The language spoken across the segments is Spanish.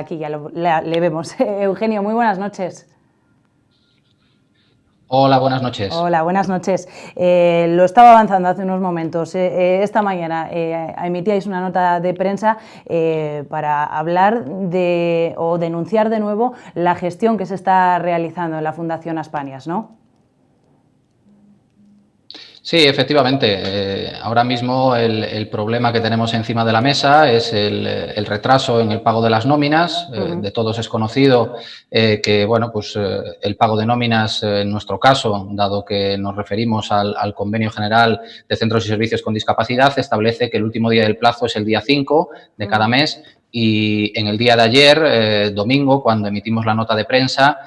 Aquí ya le vemos. Eugenio, muy buenas noches. Hola, buenas noches. Hola, buenas noches. Lo estaba avanzando hace unos momentos. Esta mañana emitíais una nota de prensa para hablar de o denunciar de nuevo la gestión que se está realizando en la Fundación Aspanias, ¿no? Sí, efectivamente. Ahora mismo el problema que tenemos encima de la mesa es el retraso en el pago de las nóminas. De todos es conocido que, bueno, pues el pago de nóminas, en nuestro caso, dado que nos referimos al Convenio General de Centros y Servicios con Discapacidad, establece que el último día del plazo es el día 5 de cada mes. Y en el día de ayer, domingo, cuando emitimos la nota de prensa,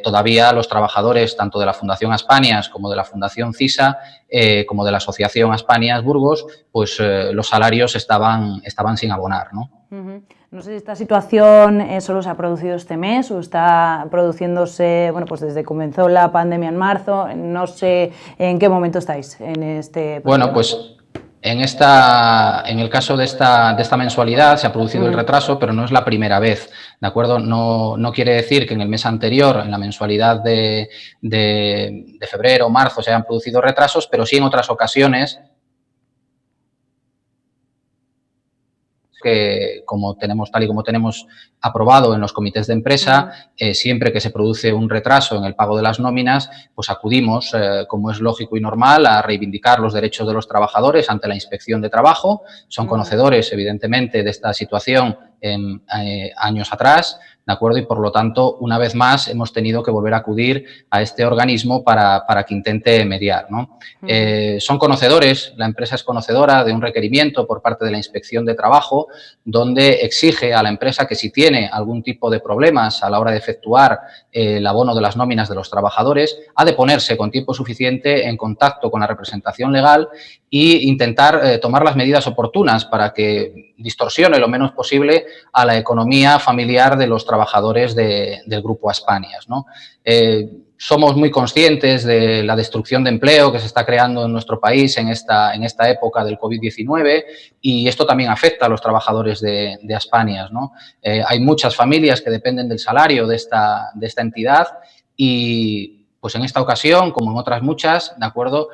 todavía los trabajadores, tanto de la Fundación Aspanias como de la Fundación CISA, como de la Asociación Aspanias Burgos, pues los salarios estaban sin abonar, ¿no? No sé si esta situación solo se ha producido este mes o está produciéndose, bueno, pues desde que comenzó la pandemia en marzo. No sé en qué momento estáis en este problema. Bueno, pues en el caso de esta mensualidad se ha producido el retraso, pero no es la primera vez, ¿de acuerdo? No quiere decir que en el mes anterior, en la mensualidad de febrero o marzo, se hayan producido retrasos, pero sí en otras ocasiones que tal y como tenemos aprobado en los comités de empresa, siempre que se produce un retraso en el pago de las nóminas, pues acudimos, como es lógico y normal, a reivindicar los derechos de los trabajadores ante la Inspección de Trabajo. Son conocedores, evidentemente, de esta situación años atrás, ¿de acuerdo? Y, por lo tanto, una vez más, hemos tenido que volver a acudir a este organismo para que intente mediar, ¿no? Son conocedores, la empresa es conocedora de un requerimiento por parte de la Inspección de Trabajo, donde exige a la empresa que si tiene algún tipo de problemas a la hora de efectuar el abono de las nóminas de los trabajadores, ha de ponerse con tiempo suficiente en contacto con la representación legal e intentar tomar las medidas oportunas para que distorsione lo menos posible a la economía familiar de los trabajadores del Grupo Aspanias, ¿no? Somos muy conscientes de la destrucción de empleo que se está creando en nuestro país en esta época del COVID-19 y esto también afecta a los trabajadores de Aspanias, ¿no? Hay muchas familias que dependen del salario de esta entidad y, pues en esta ocasión, como en otras muchas, ¿de acuerdo?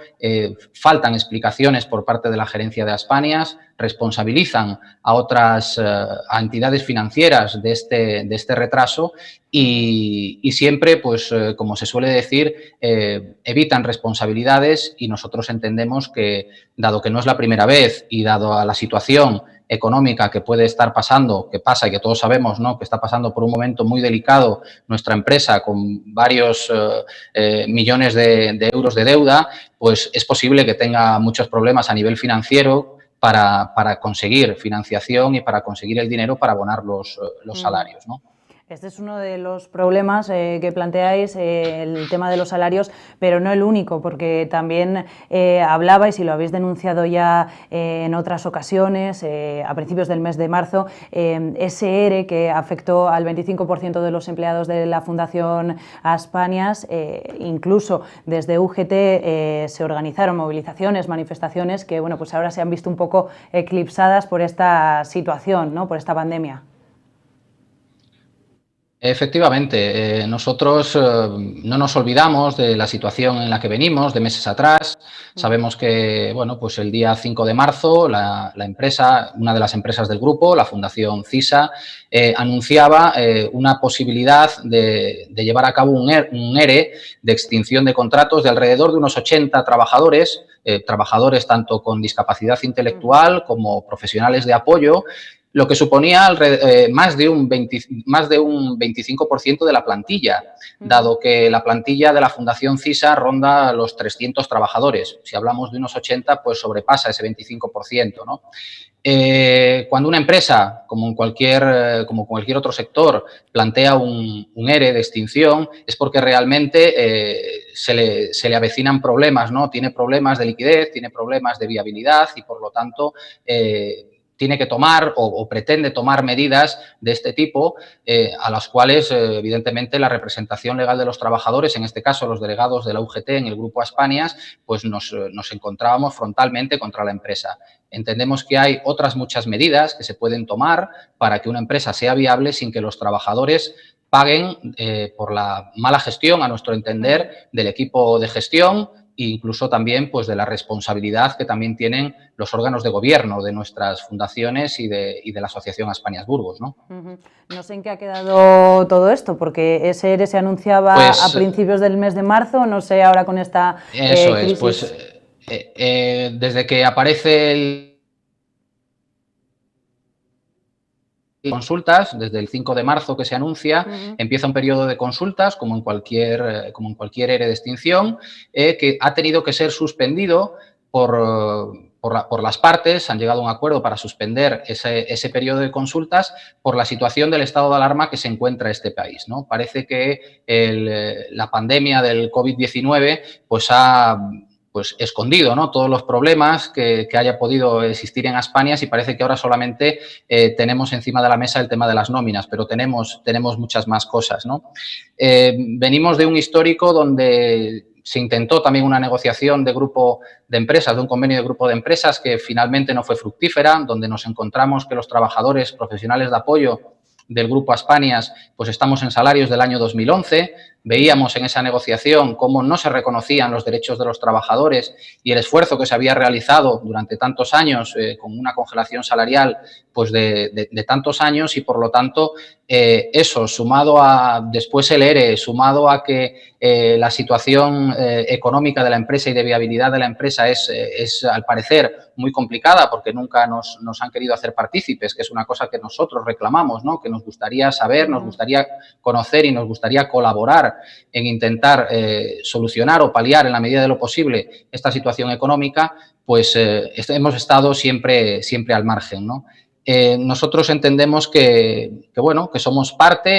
Faltan explicaciones por parte de la gerencia de Aspanias, responsabilizan a otras a entidades financieras de este retraso y siempre, pues como se suele decir, evitan responsabilidades y nosotros entendemos que, dado que no es la primera vez y dado a la situación económica que puede estar pasando, que pasa y que todos sabemos, ¿no?, que está pasando por un momento muy delicado nuestra empresa con varios millones de euros de deuda, pues es posible que tenga muchos problemas a nivel financiero para conseguir financiación y para conseguir el dinero para abonar los salarios, ¿no? Este es uno de los problemas que planteáis, el tema de los salarios, pero no el único, porque también hablabais, y lo habéis denunciado ya en otras ocasiones, a principios del mes de marzo, ese ERE que afectó al 25% de los empleados de la Fundación Aspanias. Incluso desde UGT se organizaron movilizaciones, manifestaciones que, bueno, pues ahora se han visto un poco eclipsadas por esta situación, ¿no?, por esta pandemia. Efectivamente, nosotros no nos olvidamos de la situación en la que venimos de meses atrás. Sabemos que, bueno, pues el día 5 de marzo la empresa, una de las empresas del grupo, la Fundación CISA, anunciaba una posibilidad de llevar a cabo un ERE de extinción de contratos de alrededor de unos 80 trabajadores, trabajadores tanto con discapacidad intelectual como profesionales de apoyo, lo que suponía más de un 25% de la plantilla, dado que la plantilla de la Fundación CISA ronda los 300 trabajadores. Si hablamos de unos 80, pues sobrepasa ese 25%, ¿no? Cuando una empresa, como cualquier otro sector, plantea un ERE de extinción, es porque realmente se le avecinan problemas, ¿no? Tiene problemas de liquidez, tiene problemas de viabilidad y, por lo tanto, tiene que tomar o pretende tomar medidas de este tipo, a las cuales, evidentemente, la representación legal de los trabajadores, en este caso los delegados de la UGT en el Grupo Aspanias, pues nos encontrábamos frontalmente contra la empresa. Entendemos que hay otras muchas medidas que se pueden tomar para que una empresa sea viable sin que los trabajadores paguen por la mala gestión, a nuestro entender, del equipo de gestión, e incluso también pues, de la responsabilidad que también tienen los órganos de gobierno de nuestras fundaciones y de la Asociación Aspanias Burgos, ¿no? No sé en qué ha quedado todo esto, porque ese ERE se anunciaba pues, a principios del mes de marzo, no sé ahora con esta eso crisis. Es, pues desde que aparece el consultas, desde el 5 de marzo que se anuncia, empieza un periodo de consultas, como en cualquier ERE de extinción, que ha tenido que ser suspendido por las partes. Han llegado a un acuerdo para suspender ese periodo de consultas por la situación del estado de alarma que se encuentra este país, ¿no? Parece que la pandemia del COVID-19 pues ha escondido, ¿no?, todos los problemas que haya podido existir en Aspanias, y parece que ahora solamente tenemos encima de la mesa el tema de las nóminas, pero tenemos muchas más cosas, ¿no? Venimos de un histórico donde se intentó también una negociación de grupo de empresas, de un convenio de grupo de empresas que finalmente no fue fructífera, donde nos encontramos que los trabajadores profesionales de apoyo del Grupo Aspanias, pues estamos en salarios del año 2011, veíamos en esa negociación cómo no se reconocían los derechos de los trabajadores y el esfuerzo que se había realizado durante tantos años con una congelación salarial pues de tantos años, y por lo tanto eso, sumado a después el ERE, sumado a que la situación económica de la empresa y de viabilidad de la empresa es al parecer muy complicada, porque nunca nos han querido hacer partícipes, que es una cosa que nosotros reclamamos, ¿no?, que nos gustaría saber, nos gustaría conocer y nos gustaría colaborar en intentar solucionar o paliar en la medida de lo posible esta situación económica, pues hemos estado siempre al margen, ¿no? Nosotros entendemos que somos parte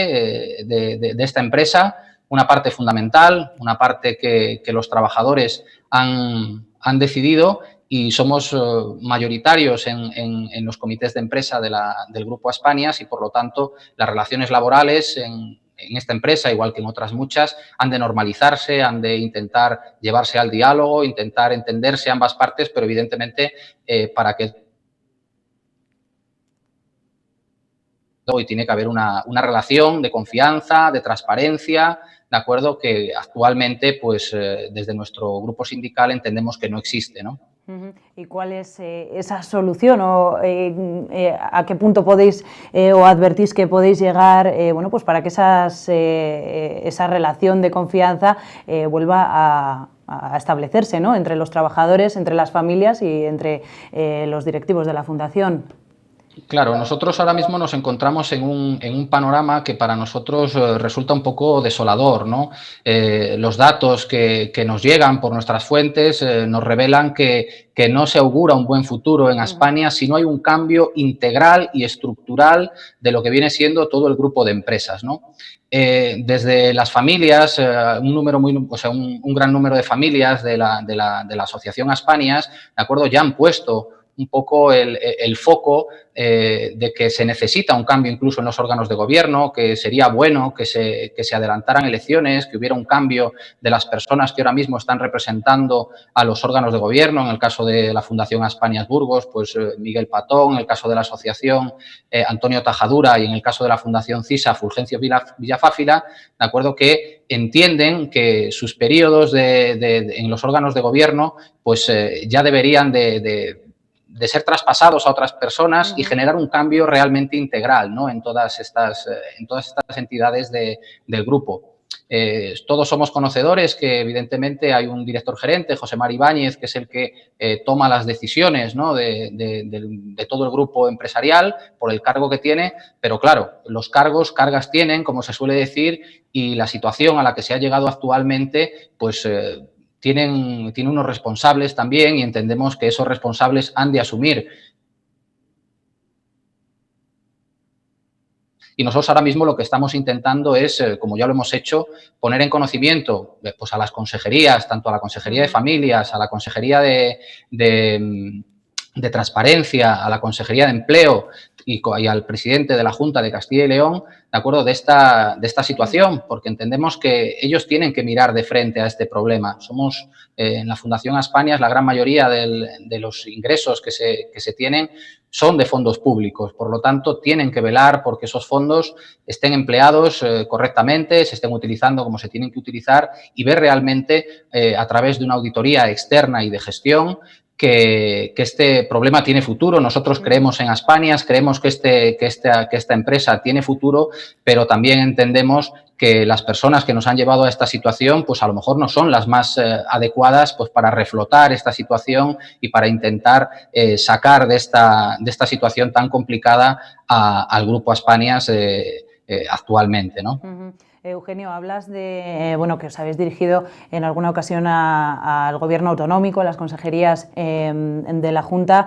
de esta empresa, una parte fundamental, una parte que los trabajadores han decidido, y somos mayoritarios en los comités de empresa del Grupo Aspanias, y por lo tanto las relaciones laborales en esta empresa, igual que en otras muchas, han de normalizarse, han de intentar llevarse al diálogo, intentar entenderse ambas partes, pero evidentemente para que hoy tiene que haber una relación de confianza, de transparencia, ¿de acuerdo?, que actualmente, pues desde nuestro grupo sindical entendemos que no existe, ¿no? ¿Y cuál es esa solución, o a qué punto podéis o advertís que podéis llegar pues para que esa relación de confianza vuelva a establecerse, ¿no?, entre los trabajadores, entre las familias y entre los directivos de la Fundación? Claro, nosotros ahora mismo nos encontramos en un panorama que para nosotros resulta un poco desolador, ¿no? Los datos que nos llegan por nuestras fuentes nos revelan que no se augura un buen futuro en Aspania si no hay un cambio integral y estructural de lo que viene siendo todo el grupo de empresas, ¿no? Desde las familias, un gran número de familias de la Asociación Aspanias, ¿de acuerdo?, ya han puesto un poco el foco de que se necesita un cambio incluso en los órganos de gobierno, que sería bueno que se adelantaran elecciones, que hubiera un cambio de las personas que ahora mismo están representando a los órganos de gobierno. En el caso de la Fundación Aspanias Burgos, pues Miguel Patón; en el caso de la asociación Antonio Tajadura; y en el caso de la Fundación CISA, Fulgencio Villafáfila, de acuerdo, que entienden que sus periodos en los órganos de gobierno pues ya deberían de ser traspasados a otras personas y generar un cambio realmente integral, ¿no?, en todas estas entidades del grupo. Todos somos conocedores que evidentemente hay un director gerente, José Mari Ibáñez, que es el que toma las decisiones, ¿no?, de todo el grupo empresarial por el cargo que tiene, pero claro, los cargas tienen, como se suele decir, y la situación a la que se ha llegado actualmente pues tiene unos responsables también, y entendemos que esos responsables han de asumir. Y nosotros ahora mismo lo que estamos intentando es, como ya lo hemos hecho, poner en conocimiento pues a las consejerías, tanto a la Consejería de Familias, a la Consejería de de transparencia a la Consejería de Empleo y al presidente de la Junta de Castilla y León, ¿de acuerdo?, de esta situación, porque entendemos que ellos tienen que mirar de frente a este problema. Somos, en la Fundación Aspanias, la gran mayoría de los ingresos que se tienen son de fondos públicos. Por lo tanto, tienen que velar porque esos fondos estén empleados correctamente, se estén utilizando como se tienen que utilizar y ver realmente, a través de una auditoría externa y de gestión, que este problema tiene futuro. Nosotros creemos en Aspanias, creemos que esta empresa tiene futuro, pero también entendemos que las personas que nos han llevado a esta situación, pues a lo mejor no son las más adecuadas, pues para reflotar esta situación y para intentar sacar de esta situación tan complicada al Grupo Aspanias actualmente, ¿no? Eugenio, hablas de bueno, que os habéis dirigido en alguna ocasión al Gobierno autonómico, a las consejerías de la Junta.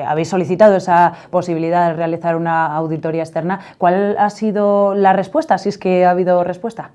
Habéis solicitado esa posibilidad de realizar una auditoría externa. ¿Cuál ha sido la respuesta, si es que ha habido respuesta?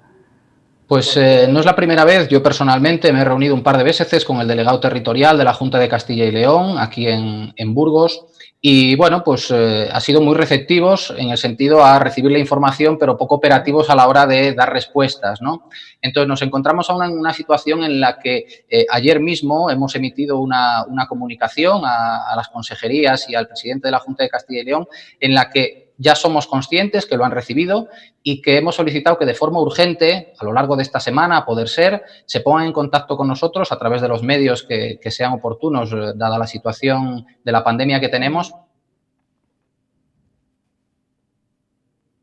Pues no es la primera vez. Yo personalmente me he reunido un par de veces con el delegado territorial de la Junta de Castilla y León, aquí en Burgos, y bueno, pues ha sido muy receptivos en el sentido a recibir la información, pero poco operativos a la hora de dar respuestas, ¿no? Entonces nos encontramos ahora en una situación en la que ayer mismo hemos emitido una comunicación a las consejerías y al presidente de la Junta de Castilla y León, en la que ya somos conscientes que lo han recibido y que hemos solicitado que de forma urgente, a lo largo de esta semana, a poder ser, se pongan en contacto con nosotros a través de los medios que sean oportunos, dada la situación de la pandemia que tenemos,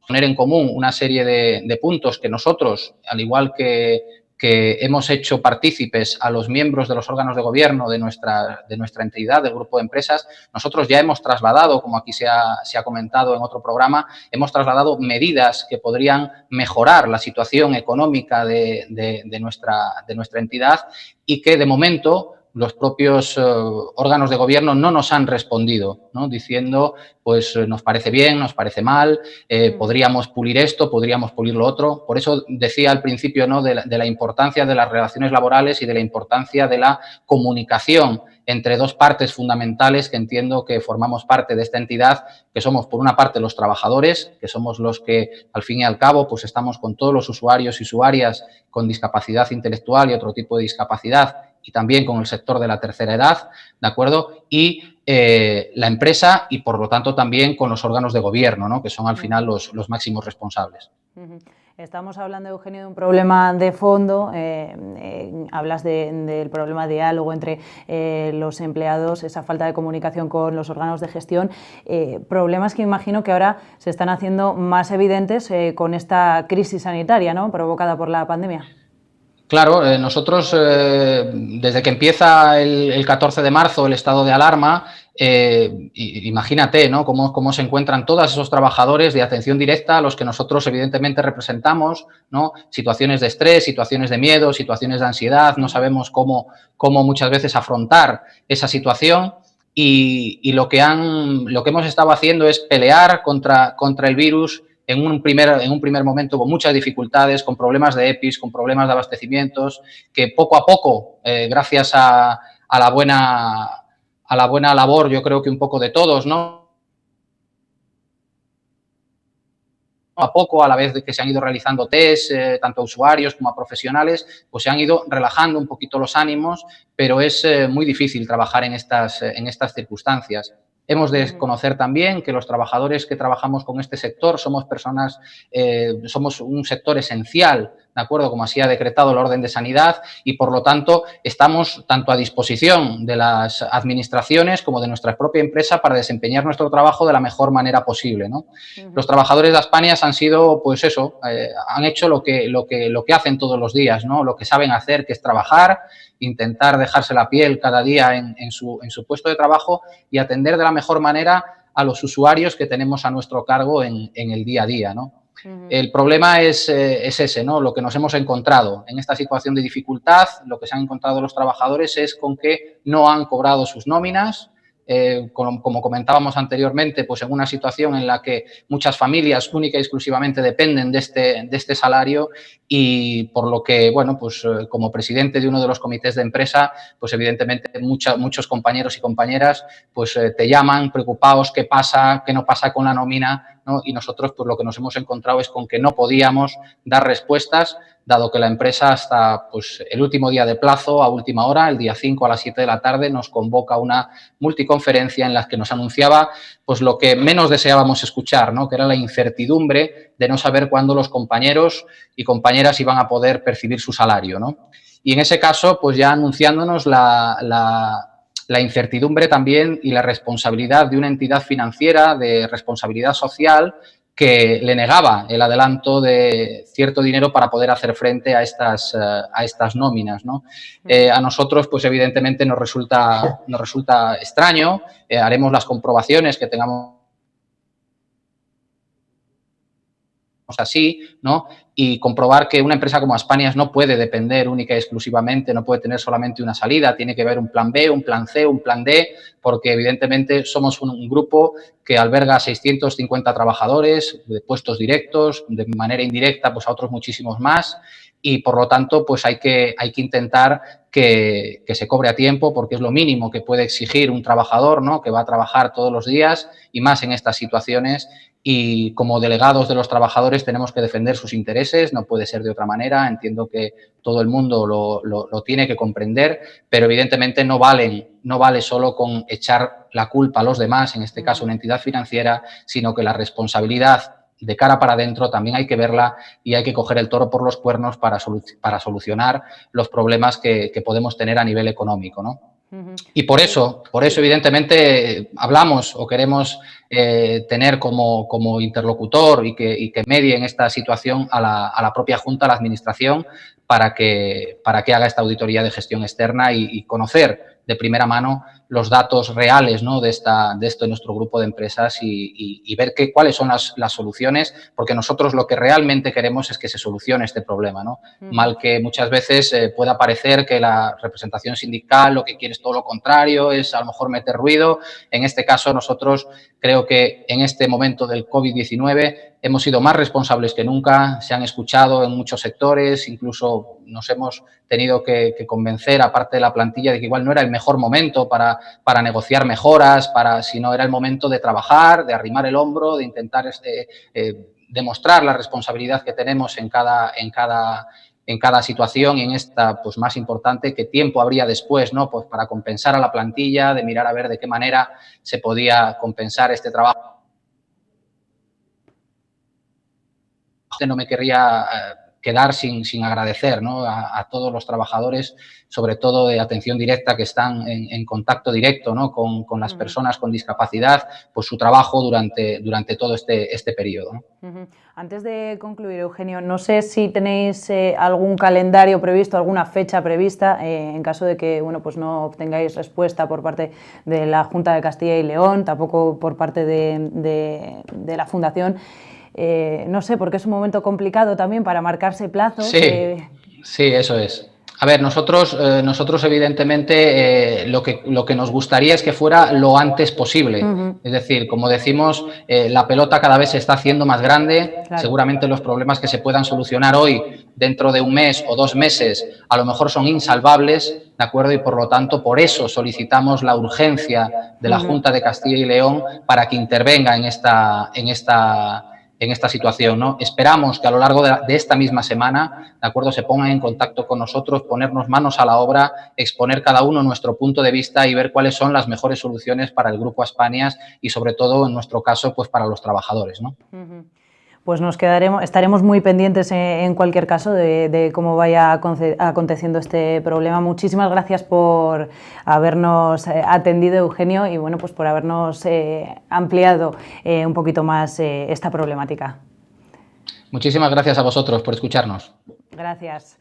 poner en común una serie de puntos que nosotros, al igual que hemos hecho partícipes a los miembros de los órganos de gobierno de nuestra entidad, del grupo de empresas, nosotros ya hemos trasladado, como aquí se ha comentado en otro programa, hemos trasladado medidas que podrían mejorar la situación económica de nuestra entidad y que, de momento, los propios órganos de gobierno no nos han respondido, ¿no?, diciendo, pues nos parece bien, nos parece mal, podríamos pulir esto, podríamos pulir lo otro. Por eso decía al principio, ¿no?, de la importancia de las relaciones laborales y de la importancia de la comunicación entre dos partes fundamentales que entiendo que formamos parte de esta entidad, que somos, por una parte, los trabajadores, que somos los que, al fin y al cabo, pues estamos con todos los usuarios y usuarias con discapacidad intelectual y otro tipo de discapacidad, y también con el sector de la tercera edad, ¿de acuerdo? Y la empresa y, por lo tanto, también con los órganos de gobierno, ¿no?, que son al final los máximos responsables. Estamos hablando, Eugenio, de un problema de fondo. Hablas del problema de diálogo entre los empleados, esa falta de comunicación con los órganos de gestión, problemas que imagino que ahora se están haciendo más evidentes con esta crisis sanitaria, ¿no?, provocada por la pandemia. Claro, nosotros desde que empieza el 14 de marzo el estado de alarma, imagínate, ¿no?, cómo se encuentran todos esos trabajadores de atención directa a los que nosotros evidentemente representamos, ¿no?, situaciones de estrés, situaciones de miedo, situaciones de ansiedad, no sabemos cómo muchas veces afrontar esa situación y lo que hemos estado haciendo es pelear contra el virus en un primer momento con muchas dificultades, con problemas de EPIs, con problemas de abastecimientos, que poco a poco, gracias a la buena labor, yo creo que un poco de todos, ¿no?, a poco, a la vez de que se han ido realizando test, tanto a usuarios como a profesionales, pues se han ido relajando un poquito los ánimos, pero es muy difícil trabajar en estas circunstancias. Hemos de conocer también que los trabajadores que trabajamos con este sector somos personas, somos un sector esencial, ¿de acuerdo?, como así ha decretado el orden de sanidad, y por lo tanto estamos tanto a disposición de las administraciones como de nuestra propia empresa para desempeñar nuestro trabajo de la mejor manera posible, ¿no? Los trabajadores de Aspanias han sido, pues eso, han hecho lo que hacen todos los días, ¿no?, lo que saben hacer, que es trabajar, intentar dejarse la piel cada día en su puesto de trabajo y atender de la mejor manera a los usuarios que tenemos a nuestro cargo en el día a día, ¿no? El problema es ese, ¿no?, lo que nos hemos encontrado en esta situación de dificultad. Lo que se han encontrado los trabajadores es con que no han cobrado sus nóminas, como comentábamos anteriormente, pues en una situación en la que muchas familias única y exclusivamente dependen de este salario y por lo que, bueno, pues como presidente de uno de los comités de empresa, pues evidentemente muchos compañeros y compañeras pues te llaman preocupados, qué pasa, qué no pasa con la nómina, ¿no? Y nosotros pues lo que nos hemos encontrado es con que no podíamos dar respuestas, dado que la empresa hasta pues, el último día de plazo, a última hora, el día 5 a las 7 de la tarde, nos convoca a una multiconferencia en la que nos anunciaba pues, lo que menos deseábamos escuchar, ¿no? Que era la incertidumbre de no saber cuándo los compañeros y compañeras iban a poder percibir su salario, ¿no? Y en ese caso, pues ya anunciándonos la incertidumbre también y la responsabilidad de una entidad financiera de responsabilidad social que le negaba el adelanto de cierto dinero para poder hacer frente a estas nóminas, ¿no? A nosotros, pues evidentemente nos resulta extraño, haremos las comprobaciones que tengamos así, ¿no? Y comprobar que una empresa como Aspanias no puede depender única y exclusivamente, no puede tener solamente una salida, tiene que haber un plan B, un plan C, un plan D, porque evidentemente somos un grupo que alberga 650 trabajadores de puestos directos, de manera indirecta pues a otros muchísimos más y por lo tanto pues hay que intentar que se cobre a tiempo porque es lo mínimo que puede exigir un trabajador, ¿no? Que va a trabajar todos los días y más en estas situaciones y como delegados de los trabajadores tenemos que defender sus intereses, no puede ser de otra manera, entiendo que todo el mundo lo tiene que comprender, pero evidentemente no vale solo con echar la culpa a los demás, en este caso una entidad financiera, sino que la responsabilidad de cara para adentro también hay que verla y hay que coger el toro por los cuernos para solucionar los problemas que podemos tener a nivel económico, ¿no? Y por eso, evidentemente, hablamos o queremos tener como interlocutor y que medie en esta situación a la propia Junta, a la Administración, para que haga esta auditoría de gestión externa y conocer de primera mano los datos reales, ¿no? de esto en nuestro grupo de empresas y ver cuáles son las soluciones, porque nosotros lo que realmente queremos es que se solucione este problema, ¿no? Mal que muchas veces pueda parecer que la representación sindical lo que quiere es todo lo contrario, es a lo mejor meter ruido. En este caso, nosotros creo que en este momento del COVID-19 hemos sido más responsables que nunca, se han escuchado en muchos sectores, incluso nos hemos tenido que convencer, aparte de la plantilla, de que igual no era el mejor momento para negociar mejoras, sino era el momento de trabajar, de arrimar el hombro, de intentar demostrar la responsabilidad que tenemos en cada situación y en esta, pues más importante, qué tiempo habría después, ¿no? Pues para compensar a la plantilla, de mirar a ver de qué manera se podía compensar este trabajo. No me querría quedar sin agradecer, ¿no? a todos los trabajadores, sobre todo de atención directa, que están en contacto directo, ¿no? con las personas con discapacidad, pues su trabajo durante todo este periodo, ¿no? Antes de concluir, Eugenio, no sé si tenéis algún calendario previsto, alguna fecha prevista, en caso de que bueno, pues no obtengáis respuesta por parte de la Junta de Castilla y León, tampoco por parte de la Fundación. No sé, porque es un momento complicado también para marcarse plazos. Sí, eso es. A ver, nosotros evidentemente lo que nos gustaría es que fuera lo antes posible. Es decir, como decimos, la pelota cada vez se está haciendo más grande. Claro. Seguramente los problemas que se puedan solucionar hoy, dentro de un mes o 2 meses, a lo mejor son insalvables, ¿de acuerdo? Y por lo tanto, por eso solicitamos la urgencia de la Junta de Castilla y León para que intervenga en esta situación, ¿no? Esperamos que a lo largo de esta misma semana, ¿de acuerdo?, se pongan en contacto con nosotros, ponernos manos a la obra, exponer cada uno nuestro punto de vista y ver cuáles son las mejores soluciones para el Grupo Aspanias y, sobre todo, en nuestro caso, pues para los trabajadores, ¿no? Pues estaremos muy pendientes en cualquier caso de cómo vaya aconteciendo este problema. Muchísimas gracias por habernos atendido, Eugenio, y bueno, pues por habernos ampliado un poquito más esta problemática. Muchísimas gracias a vosotros por escucharnos. Gracias.